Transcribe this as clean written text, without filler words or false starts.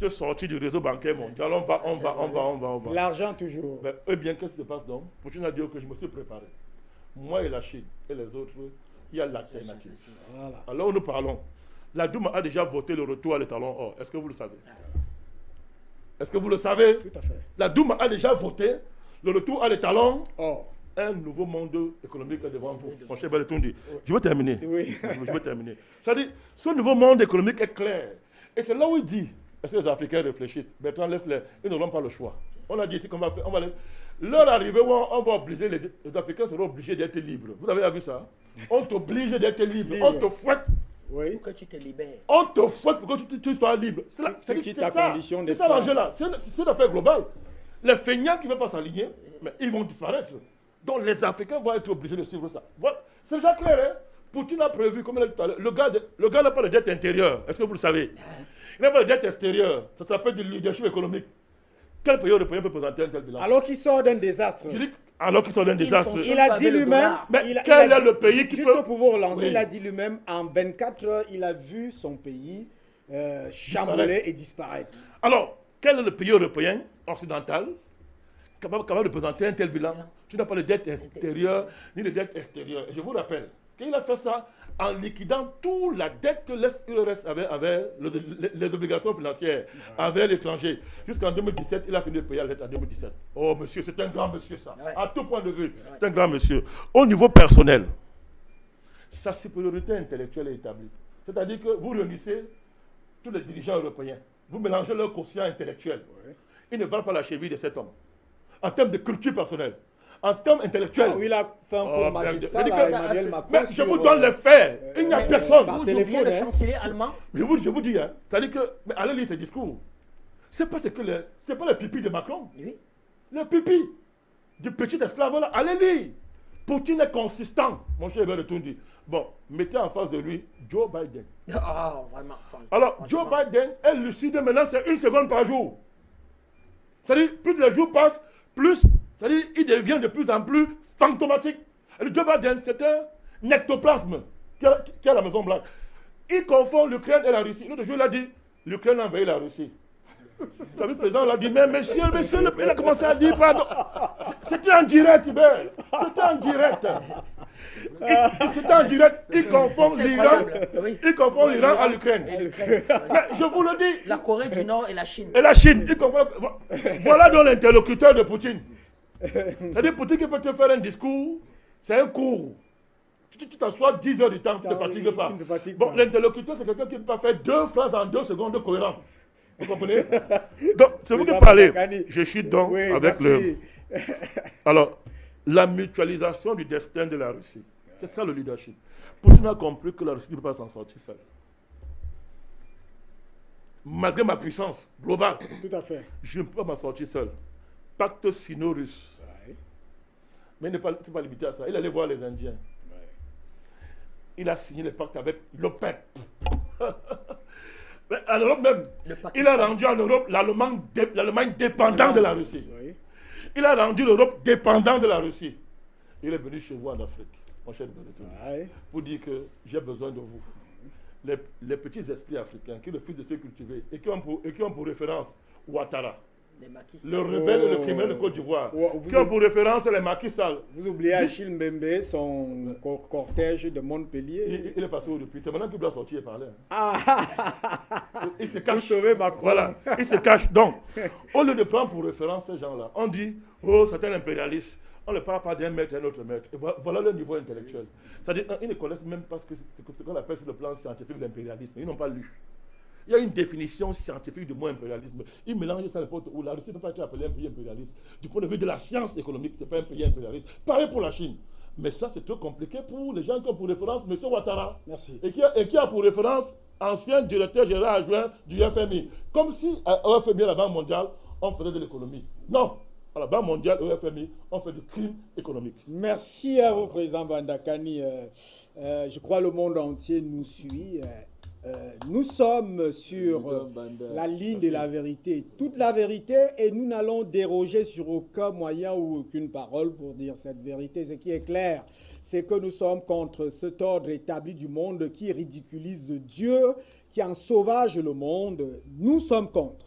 de sortir du réseau bancaire mondial. On va. L'argent toujours. Mais, eh bien, qu'est-ce qui se passe donc? Poutine a dit que je me suis préparé. Moi et la Chine et les autres, il y a l'alternative. Voilà. Alors nous parlons. La Douma a déjà voté le retour à l'étalon or. Est-ce que vous le savez? Est-ce que vous le savez? Tout à fait. La Douma a déjà voté le retour à l'étalon or. Un nouveau monde économique est devant vous. Mon cher Baletundi. Je vais terminer. Oui. Je vais terminer. C'est-à-dire, ce nouveau monde économique est clair. Et c'est là où il dit, est-ce que les Africains réfléchissent? Bertrand, laisse-les. Ils n'auront pas le choix. On a dit ici qu'on va faire. Leur arrivée où on va obliger, les Africains seront obligés d'être libres. Vous avez vu ça? On t'oblige d'être libre. On te fouette. Oui. Pour que tu te libères. On te fouette pour que tu sois libre. C'est ça l'enjeu-là. C'est une affaire globale. Les feignants qui ne veulent pas s'aligner, mais ils vont disparaître. Donc les Africains vont être obligés de suivre ça. Voilà. C'est déjà clair, hein? Poutine a prévu, comme il a dit tout à l'heure, le gars n'a pas de dette intérieure. Est-ce que vous le savez? Il n'a pas de dette extérieure. Ça s'appelle du leadership économique. Quel pays européen peut présenter un tel bilan? Alors qu'il sort d'un désastre. Je dis, alors qu'il sort d'un désastre. Il a dit lui-même. Mais quel est le pays qui peut. Juste pour vous relancer, il a dit lui-même, en 24 heures, il a vu son pays chambouler et disparaître. Alors, quel est le pays européen occidental capable de présenter un tel bilan? Tu n'as pas de dette intérieure ni de dette extérieure. Et je vous rappelle qu'il a fait ça en liquidant toute la dette que l'URSS avait avec les obligations financières, avec l'étranger. Jusqu'en 2017, il a fini de payer la dette en 2017. Oh monsieur, c'est un grand monsieur ça. À tout point de vue, c'est un grand monsieur. Au niveau personnel, sa supériorité intellectuelle est établie. C'est-à-dire que vous réunissez tous les dirigeants européens, vous mélangez leur quotient intellectuel. Ils ne valent pas la cheville de cet homme. En termes de culture personnelle, en termes intellectuels. Ah, oui, il a fait un cours magistral à Emmanuel Macron. Mais je vous donne les faits. Il n'y a personne. Vous oubliez le chancelier allemand? Je vous dis, hein, c'est-à-dire que, mais allez lire ses discours. C'est pas les pipis de Macron. Oui. Les pipis du petit esclave là, allez lire. Poutine est consistant, mon cher Bertundi. Bon, mettez en face de lui Joe Biden. Ah, vraiment. Alors, Joe Biden est lucide maintenant, c'est 1 seconde par jour. C'est-à-dire, plus les jours passent, plus, c'est-à-dire, il devient de plus en plus fantomatique. Et le Joe Biden, c'est un ectoplasme qui est à la Maison Blanche. Il confond l'Ukraine et la Russie. L'autre jour, il a dit, l'Ukraine a envahi la Russie. Le vice-président l'a dit, mais monsieur, il a commencé à dire, pardon. C'était en direct, Hubert. C'était en direct. C'était en direct. Il confond l'Iran à l'Ukraine. Mais je vous le dis. La Corée du Nord et la Chine. Et la Chine. Il confond. Voilà donc l'interlocuteur de Poutine. C'est-à-dire, Poutine qui peut te faire un discours, c'est un cours. Tu t'assois 10 heures du temps, tu ne te fatigues pas. Bon, l'interlocuteur, c'est quelqu'un qui peut faire 2 phrases en 2 secondes cohérentes. Vous comprenez? Donc, c'est vous qui parlez. Je suis donc avec le. Alors, la mutualisation du destin de la Russie. C'est ça le leadership. Poutine a compris que la Russie ne peut pas s'en sortir seule. Malgré ma puissance globale, tout à fait. Je ne peux pas m'en sortir seul. Pacte sino-russe. Mais il n'est pas limité à ça. Il allait voir les Indiens. Il a signé le pacte avec l'OPEP. En Europe même, il a rendu en Europe l'Allemagne dépendante de la Russie. Il a rendu l'Europe dépendante de la Russie. Il est venu chez vous en Afrique, mon cher Bertundi, pour dire que j'ai besoin de vous. Les petits esprits africains qui refusent de se cultiver et qui ont pour référence Ouattara, le rebelle et le criminel de Côte d'Ivoire, qui ont pour référence les Macky Sall. Vous oubliez Achille Mbembe, son cortège de Montpellier. Il est passé où depuis? C'est maintenant qu'il doit sortir et parler. Il se cache. Pour sauver Macron. Voilà, il se cache. Donc, au lieu de prendre pour référence ces gens-là, on dit, oh, c'est un impérialiste. On ne parle pas d'un maître et un autre maître. Et voilà le niveau intellectuel. C'est-à-dire, ils ne connaissent même pas ce qu'on appelle sur le plan scientifique l'impérialisme. Ils n'ont pas lu. Il y a une définition scientifique du mot impérialisme. Ils mélangent ça n'importe où. La Russie ne peut pas être appelée un pays impérialiste. Du point de vue de la science économique, ce n'est pas un pays impérialiste. Pareil pour la Chine. Mais ça, c'est trop compliqué pour les gens qui ont pour référence M. Ouattara. Merci. Et qui a pour référence ancien directeur général adjoint du FMI. Comme si au FMI, à la Banque mondiale, on faisait de l'économie. Non. À la Banque mondiale, au FMI, on fait du crime économique. Merci à vous, Président Bandakani. Je crois que le monde entier nous suit. Nous sommes sur la ligne de la vérité, toute la vérité, et nous n'allons déroger sur aucun moyen ou aucune parole pour dire cette vérité. Ce qui est clair, c'est que nous sommes contre cet ordre établi du monde qui ridiculise Dieu, qui en sauvage le monde. Nous sommes contre.